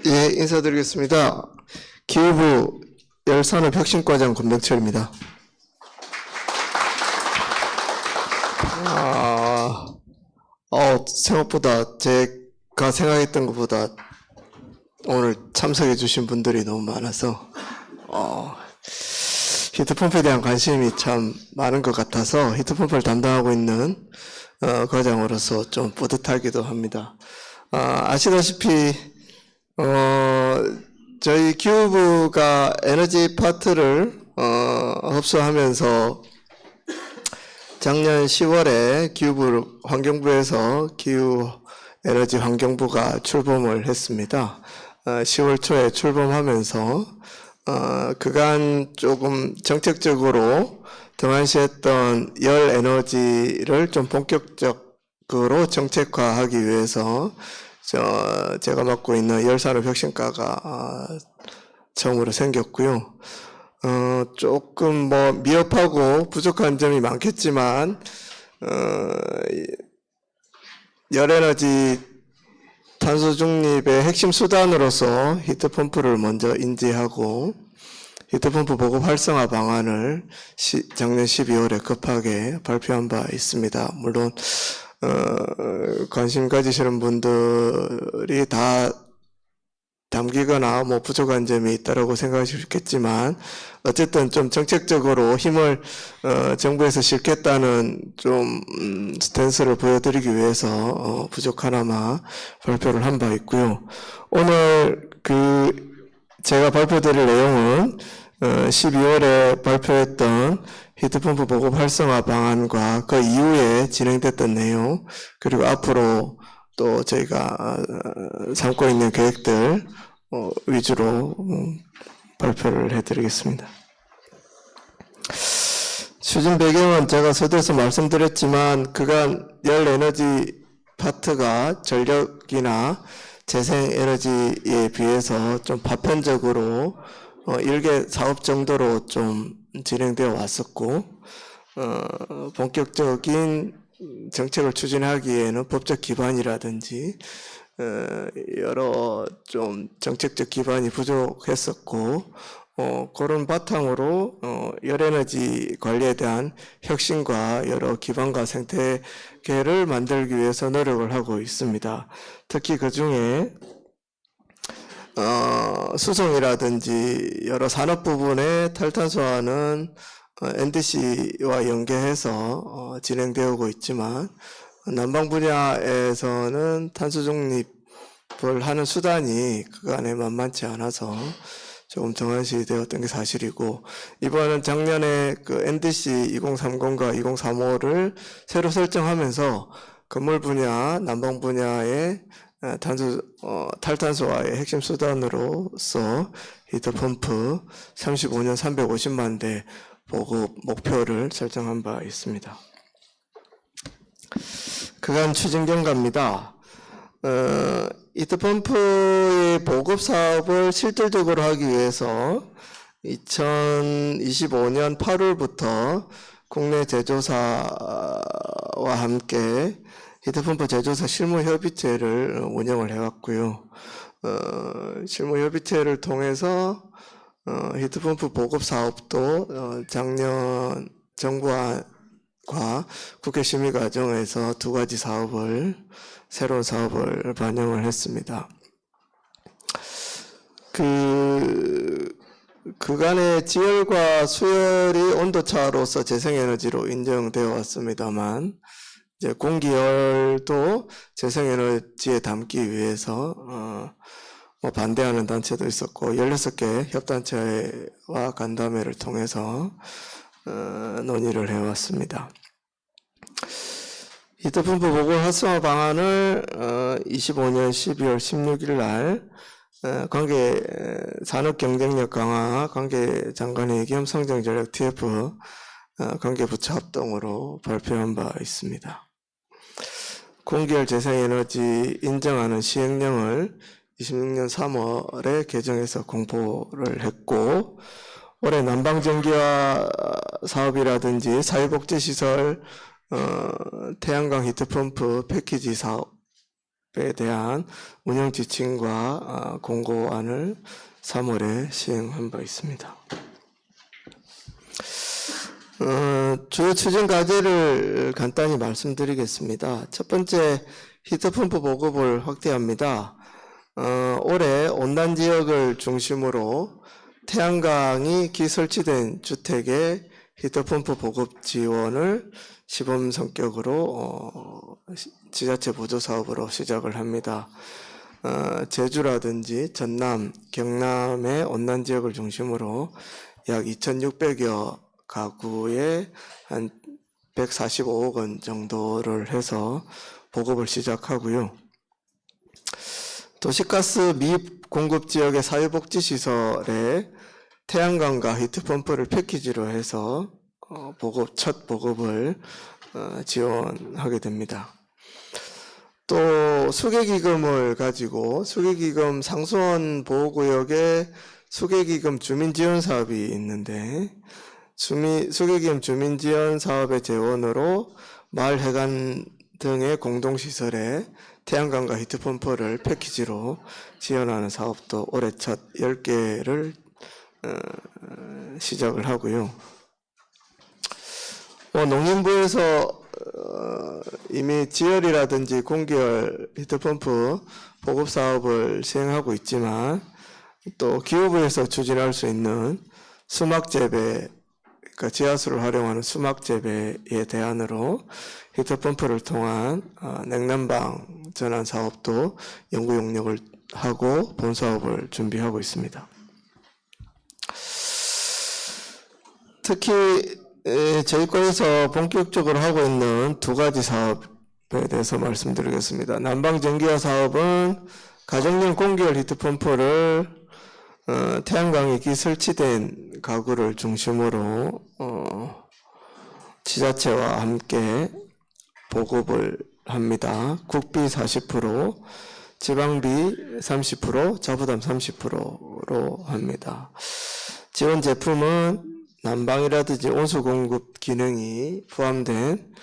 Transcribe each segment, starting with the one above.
예, 인사드리겠습니다. 기후부 열산업혁신과장 권병철입니다. 생각보다 제가 생각했던 것보다 오늘 참석해 주신 분들이 너무 많아서 히트펌프에 대한 관심이 참 많은 것 같아서 히트펌프를 담당하고 있는 과장으로서 좀 뿌듯하기도 합니다. 아시다시피 저희 기후부가 에너지 파트를 흡수하면서 작년 10월에 기후부 환경부에서 기후 에너지 환경부가 출범을 했습니다. 10월 초에 출범하면서 그간 조금 정책적으로 등한시했던 열 에너지를 좀 본격적으로 정책화하기 위해서 제가 맡고 있는 열산업혁신과가 처음으로 생겼고요. 조금 미흡하고 부족한 점이 많겠지만 열에너지 탄소 중립의 핵심 수단으로서 히트펌프를 먼저 인지하고 히트펌프 보급 활성화 방안을 작년 12월에 급하게 발표한 바 있습니다. 물론 관심 가지시는 분들이 다 담기거나 부족한 점이 있다라고 생각하실 수 있겠지만 어쨌든 좀 정책적으로 힘을 정부에서 실겠다는 좀 스탠스를 보여드리기 위해서 부족하나마 발표를 한 바 있고요. 오늘 제가 발표드릴 내용은 12월에 발표했던 히트펌프 보급 활성화 방안과 그 이후에 진행됐던 내용, 그리고 앞으로 또 저희가 삼고 있는 계획들 위주로 발표를 해드리겠습니다. 추진 배경은 제가 서두에서 말씀드렸지만 그간 열 에너지 파트가 전력이나 재생에너지에 비해서 좀 파편적으로 1개 사업 정도로 좀 진행되어 왔었고 본격적인 정책을 추진하기에는 법적 기반이라든지 여러 좀 정책적 기반이 부족했었고 그런 바탕으로 열에너지 관리에 대한 혁신과 여러 기반과 생태계를 만들기 위해서 노력을 하고 있습니다. 특히 그 중에 수송이라든지 여러 산업 부분의 탈탄소화는 NDC와 연계해서 진행되고 있지만 난방 분야에서는 탄소 중립을 하는 수단이 그간에 만만치 않아서 조금 정한시 되었던 게 사실이고 이번은 작년에 그 NDC 2030과 2035를 새로 설정하면서 건물 분야, 난방 분야의 탈탄소화의 핵심 수단으로서 히트펌프 35년 350만 대 보급 목표를 설정한 바 있습니다. 그간 추진 경과입니다. 히트펌프의 보급 사업을 실질적으로 하기 위해서 2025년 8월부터 국내 제조사와 함께 히트펌프 제조사 실무협의체를 운영을 해왔고요. 실무협의체를 통해서 히트펌프 보급 사업도 작년 정부와 국회 심의 과정에서 두 가지 새로운 사업을 반영을 했습니다. 그간의 지열과 수열이 온도차로서 재생에너지로 인정되어 왔습니다만 이제 공기열도 재생에너지에 담기 위해서 반대하는 단체도 있었고 16개 협단체와 간담회를 통해서 논의를 해왔습니다. 히트펌프 보급 활성화 방안을 25년 12월 16일 날 관계 산업 경쟁력 강화 관계 장관회의 겸 성장전략 TF 관계부처 합동으로 발표한 바 있습니다. 공기열 재생에너지 인정하는 시행령을 26년 3월에 개정해서 공포를 했고 올해 난방전기화 사업이라든지 사회복지시설 태양광 히트펌프 패키지 사업 사업에 대한 운영 지침과 공고안을 3월에 시행한 바 있습니다. 주요 추진 과제를 간단히 말씀드리겠습니다. 첫 번째, 히트펌프 보급을 확대합니다. 올해 온난 지역을 중심으로 태양광이 기설치된 주택에 히트펌프 보급 지원을 시범 성격으로 지자체 보조 사업으로 시작을 합니다. 제주라든지 전남, 경남의 온난 지역을 중심으로 약 2,600여 가구에 한 145억 원 정도를 해서 보급을 시작하고요. 도시가스 미공급 지역의 사회복지시설에 태양광과 히트펌프를 패키지로 해서 첫 보급을 지원하게 됩니다. 또 수계기금을 가지고 수계기금 상수원 보호구역에 수계기금 주민지원 사업이 있는데 수계기금 주민지원 사업의 재원으로 마을 해관 등의 공동시설에 태양광과 히트펌프를 패키지로 지원하는 사업도 올해 첫 10개를 시작을 하고요. 농림부에서 이미 지열이라든지 공기열 히트펌프 보급 사업을 시행하고 있지만 또 기후부에서 추진할 수 있는 수막 재배, 그러니까 지하수를 활용하는 수막 재배에 대안으로 히트펌프를 통한 냉난방 전환 사업도 연구 용역을 하고 본 사업을 준비하고 있습니다. 특히 저희 과에서 본격적으로 하고 있는 두 가지 사업에 대해서 말씀드리겠습니다. 난방전기화 사업은 가정용 공기열 히트펌프를 태양광이 설치된 가구를 중심으로 지자체와 함께 보급을 합니다. 국비 40%, 지방비 30%, 자부담 30%로 합니다. 지원 제품은 난방이라든지 온수 공급 기능이 포함된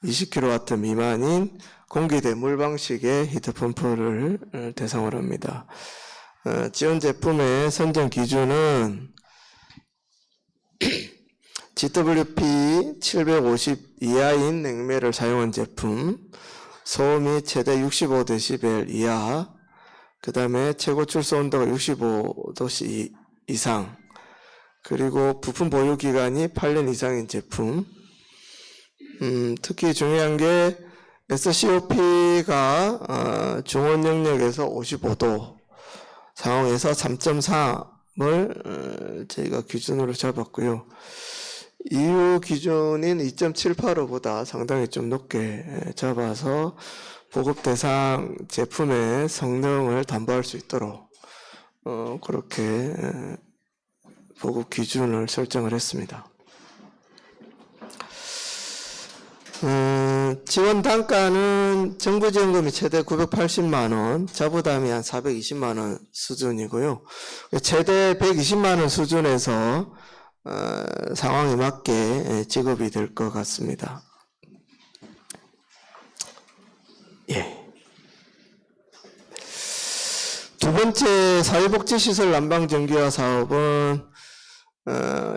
20kW 미만인 공기대물 방식의 히트펌프를 대상으로 합니다. 지원 제품의 선정 기준은 GWP 750 이하인 냉매를 사용한 제품, 소음이 최대 65dB 이하, 그 다음에 최고 출소 온도가 65도씨 이상, 그리고 부품 보유 기간이 8년 이상인 제품, 특히 중요한 게 SCOP가 중원 영역에서 55도 상황에서 3.3을 저희가 기준으로 잡았고요. EU 기준인 2.785보다 상당히 좀 높게 잡아서 보급 대상 제품의 성능을 담보할 수 있도록 그렇게 보급 기준을 설정을 했습니다. 지원 단가는 정부 지원금이 최대 980만 원, 자부담이 한 420만 원 수준이고요. 최대 120만 원 수준에서 상황에 맞게 지급이 될 것 같습니다. 예. 두 번째 사회복지시설 난방전기화 사업은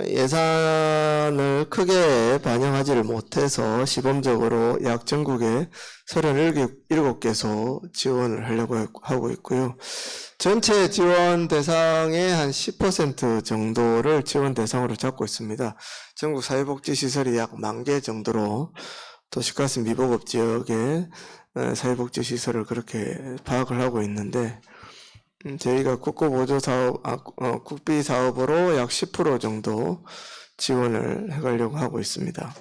예산을 크게 반영하지를 못해서 시범적으로 약 전국에 37개소 지원을 하려고 하고 있고요. 전체 지원 대상의 한 10% 정도를 지원 대상으로 잡고 있습니다. 전국 사회복지시설이 약 10,000개 정도로 도시가스 미보급 지역에 사회복지시설을 그렇게 파악을 하고 있는데 저희가 국고보조 사업, 국비 사업으로 약 10% 정도 지원을 해가려고 하고 있습니다.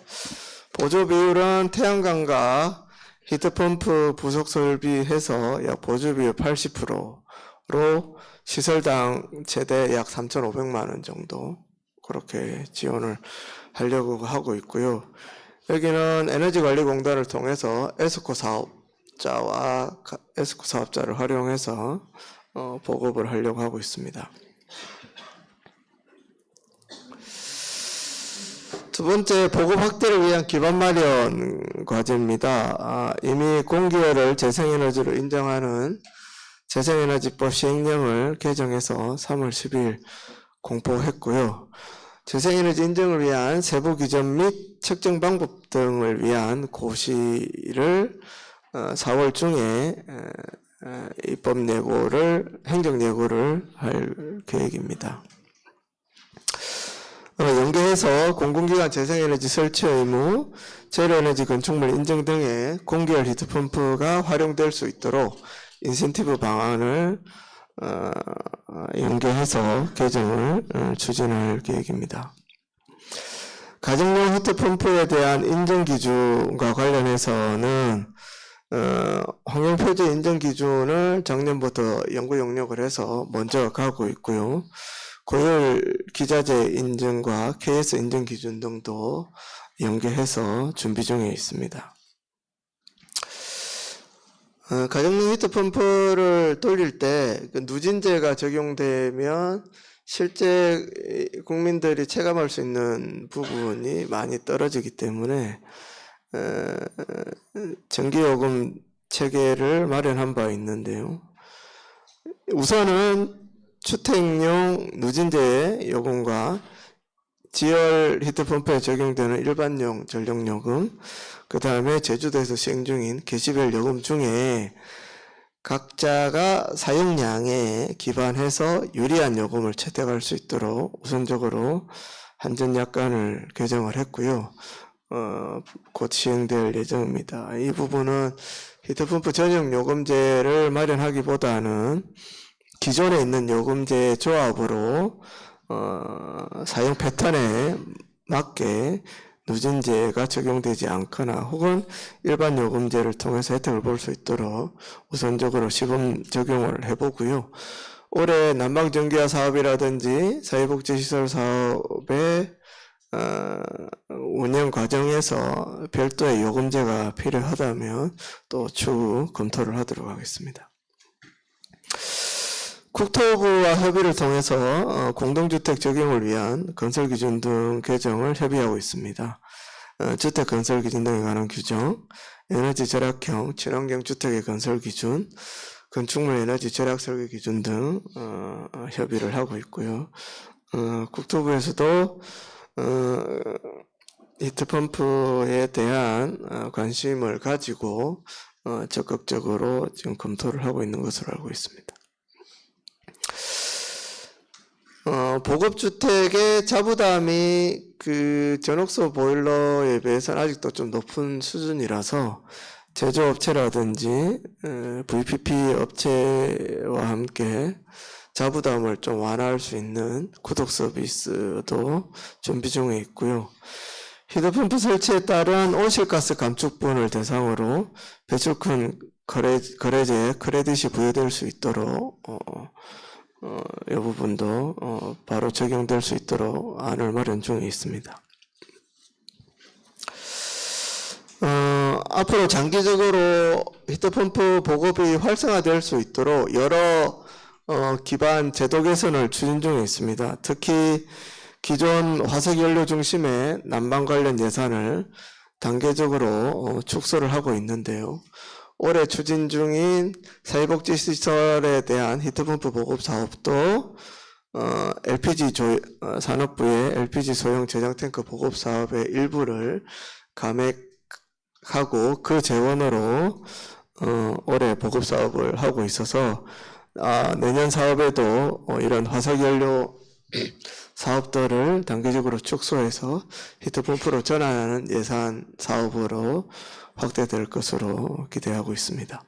보조 비율은 태양광과 히트펌프 부속 설비 해서 약 보조 비율 80%로 시설당 최대 약 3,500만 원 정도 그렇게 지원을 하려고 하고 있고요. 여기는 에너지관리공단을 통해서 에스코 사업자를 활용해서 보급을 하려고 하고 있습니다. 두 두 번째, 보급 확대를 위한 기반 마련 과제입니다. 이미 공기열을 재생에너지로 인정하는 재생에너지법 시행령을 개정해서 3월 10일 공포했고요. 재생에너지 인정을 위한 세부 기준 및 측정 방법 등을 위한 고시를 4월 중에 입법 행정 예고를 할 계획입니다. 연계해서 공공기관 재생에너지 설치 의무, 재료에너지 건축물 인증 등의 공기열 히트펌프가 활용될 수 있도록 인센티브 방안을 연계해서 개정을 추진할 계획입니다. 가정용 히트펌프에 대한 인증 기준과 관련해서는 환경표제 인증 기준을 작년부터 연구 용역을 해서 먼저 가고 있고요. 고열 기자재 인증과 KS 인증 기준 등도 연계해서 준비 중에 있습니다. 가정용 히트펌프를 돌릴 때 누진제가 적용되면 실제 국민들이 체감할 수 있는 부분이 많이 떨어지기 때문에 전기요금 체계를 마련한 바 있는데요. 우선은 주택용 누진제 요금과 지열 히트펌프에 적용되는 일반용 전력요금, 그 다음에 제주도에서 시행 중인 게시별 요금 중에 각자가 사용량에 기반해서 유리한 요금을 채택할 수 있도록 우선적으로 한전약관을 개정을 했고요. 곧 시행될 예정입니다. 이 부분은 히트펌프 전용 요금제를 마련하기보다는 기존에 있는 요금제 조합으로 사용 패턴에 맞게 누진제가 적용되지 않거나 혹은 일반 요금제를 통해서 혜택을 볼 수 있도록 우선적으로 시범 적용을 해보고요. 올해 난방전기화 사업이라든지 사회복지시설 사업의 운영 과정에서 별도의 요금제가 필요하다면 또 추후 검토를 하도록 하겠습니다. 국토부와 협의를 통해서 공동주택 적용을 위한 건설기준 등 개정을 협의하고 있습니다. 주택 건설기준 등에 관한 규정, 에너지 절약형 친환경 주택의 건설기준, 건축물 에너지 절약 설계 기준 등 협의를 하고 있고요. 국토부에서도 히트펌프에 대한 관심을 가지고 적극적으로 지금 검토를 하고 있는 것으로 알고 있습니다. 보급주택의 자부담이 그 전옥소 보일러에 비해서는 아직도 좀 높은 수준이라서 제조업체라든지 VPP 업체와 함께 자부담을 좀 완화할 수 있는 구독 서비스도 준비 중에 있고요. 히트펌프 설치에 따른 온실가스 감축분을 대상으로 배출권 거래제에 크레딧이 부여될 수 있도록 이 부분도 바로 적용될 수 있도록 안을 마련 중에 있습니다. 앞으로 장기적으로 히트펌프 보급이 활성화될 수 있도록 여러 기반 제도 개선을 추진 중에 있습니다. 특히 기존 화석연료 중심의 난방 관련 예산을 단계적으로 축소를 하고 있는데요. 올해 추진 중인 사회복지시설에 대한 히트펌프 보급 사업도 LPG 산업부의 LPG 소형 제장탱크 보급 사업의 일부를 감액하고 그 재원으로 올해 보급 사업을 하고 있어서 내년 사업에도 이런 화석연료 사업들을 단계적으로 축소해서 히트펌프로 전환하는 예산 사업으로 확대될 것으로 기대하고 있습니다.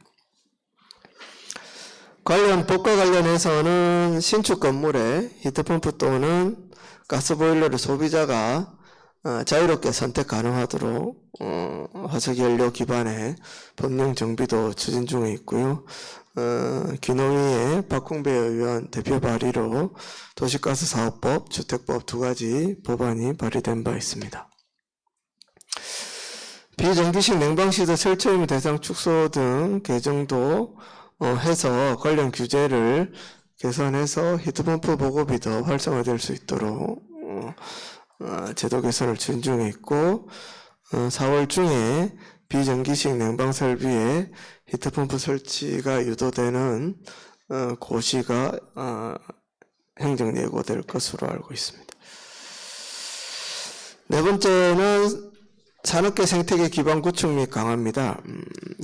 관련 법과 관련해서는 신축 건물에 히트펌프 또는 가스보일러를 소비자가 자유롭게 선택 가능하도록 화석연료 기반의 법령 정비도 추진 중에 있고요. 귀농위의 박홍배 의원 대표 발의로 도시가스 사업법, 주택법 두 가지 법안이 발의된 바 있습니다. 비정기식 냉방시설 설치 의무 대상 축소 등 개정도 해서 관련 규제를 개선해서 히트펌프 보급이 더 활성화될 수 있도록 제도 개선을 추진 중에 있고 4월 중에 비정기식 냉방 설비에 히트펌프 설치가 유도되는 고시가 행정 예고될 것으로 알고 있습니다. 네 번째는 산업계 생태계 기반 구축 및 강화입니다.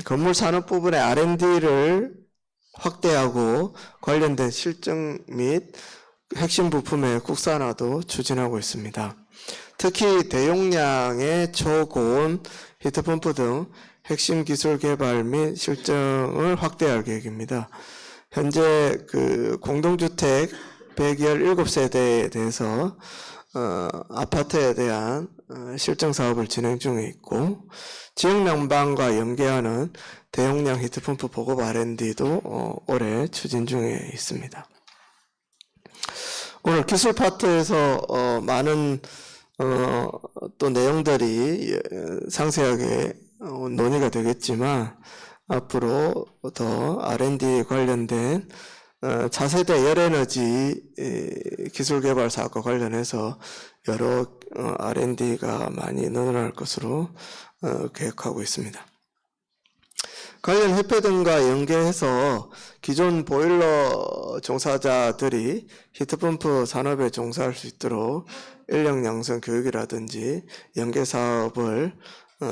건물 산업 부분의 R&D를 확대하고 관련된 실증 및 핵심 부품의 국산화도 추진하고 있습니다. 특히 대용량의 초고온 히트펌프 등 핵심 기술 개발 및 실증을 확대할 계획입니다. 현재 공동주택 117세대에 대해서 아파트에 대한 실증 사업을 진행 중에 있고 지역 난방과 연계하는 대용량 히트펌프 보급 R&D도 올해 추진 중에 있습니다. 오늘 기술 파트에서 많은 또 내용들이 상세하게 논의가 되겠지만 앞으로 더 R&D 관련된 차세대 열에너지 기술 개발 사업과 관련해서 여러 R&D가 많이 늘어날 것으로 계획하고 있습니다. 관련 협회 등과 연계해서 기존 보일러 종사자들이 히트펌프 산업에 종사할 수 있도록 인력 양성 교육이라든지 연계 사업을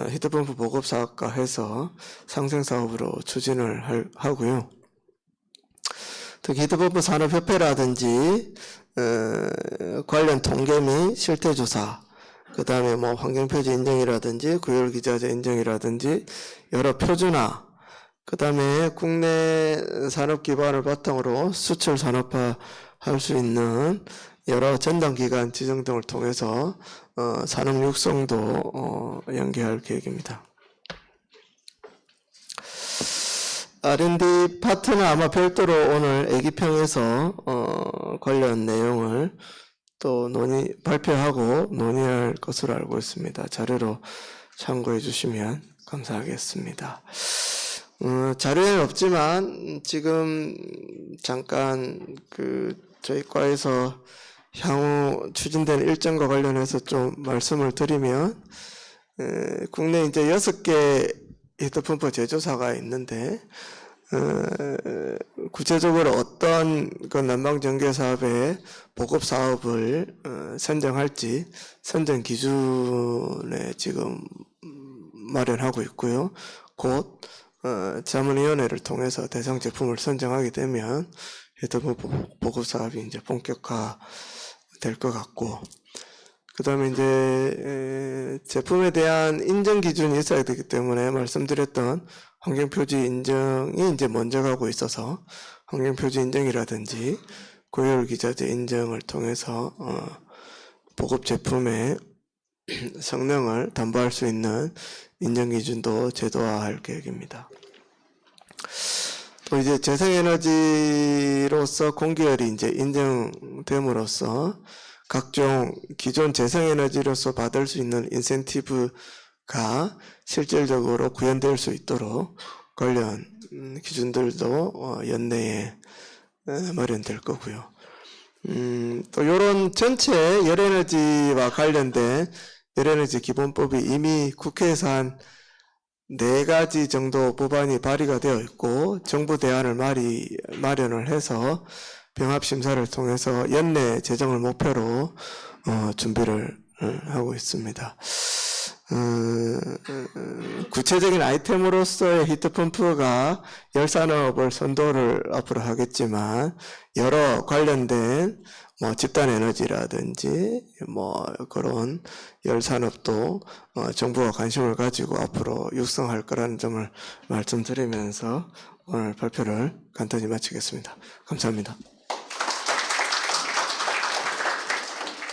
히트펌프 보급 사업과 해서 상생 사업으로 추진을 하고요. 특히 히트펌프 산업협회라든지 관련 통계 및 실태조사, 그 다음에 뭐 환경표지 인정이라든지 구열기자재 인정이라든지 여러 표준화, 그 다음에 국내 산업 기반을 바탕으로 수출 산업화 할 수 있는 여러 전담기관 지정 등을 통해서 산업 육성도 연계할 계획입니다. R&D 파트는 아마 별도로 오늘 애기평에서 관련 내용을 또 발표하고 논의할 것으로 알고 있습니다. 자료로 참고해 주시면 감사하겠습니다. 자료에는 없지만 지금 잠깐 저희 과에서 향후 추진되는 일정과 관련해서 좀 말씀을 드리면 국내 이제 6개 히트펌프 제조사가 있는데 구체적으로 어떤 난방 전개 사업의 보급 사업을 선정할지 선정 기준에 지금 마련하고 있고요. 곧 자문위원회를 통해서 대상 제품을 선정하게 되면 히트펌프 보급 사업이 이제 본격화 될 것 같고, 그 다음에 이제 제품에 대한 인정 기준이 있어야 되기 때문에 말씀드렸던 환경표지 인정이 이제 먼저 가고 있어서 환경표지 인정이라든지 고열기자재 인정을 통해서 보급 제품의 성능을 담보할 수 있는 인정 기준도 제도화할 계획입니다. 또 이제 재생에너지로서 공기열이 이제 인정됨으로써 각종 기존 재생에너지로서 받을 수 있는 인센티브가 실질적으로 구현될 수 있도록 관련 기준들도 연내에 마련될 거고요. 또 이런 전체 열에너지와 관련된 열에너지 기본법이 이미 국회에서 한 4가지 정도 법안이 발의가 되어 있고 정부 대안을 마련을 해서 병합심사를 통해서 연내 제정을 목표로 준비를 하고 있습니다. 구체적인 아이템으로서의 히트펌프가 열산업을 선도를 앞으로 하겠지만 여러 관련된 집단에너지라든지 그런 열산업도 정부가 관심을 가지고 앞으로 육성할 거라는 점을 말씀드리면서 오늘 발표를 간단히 마치겠습니다. 감사합니다.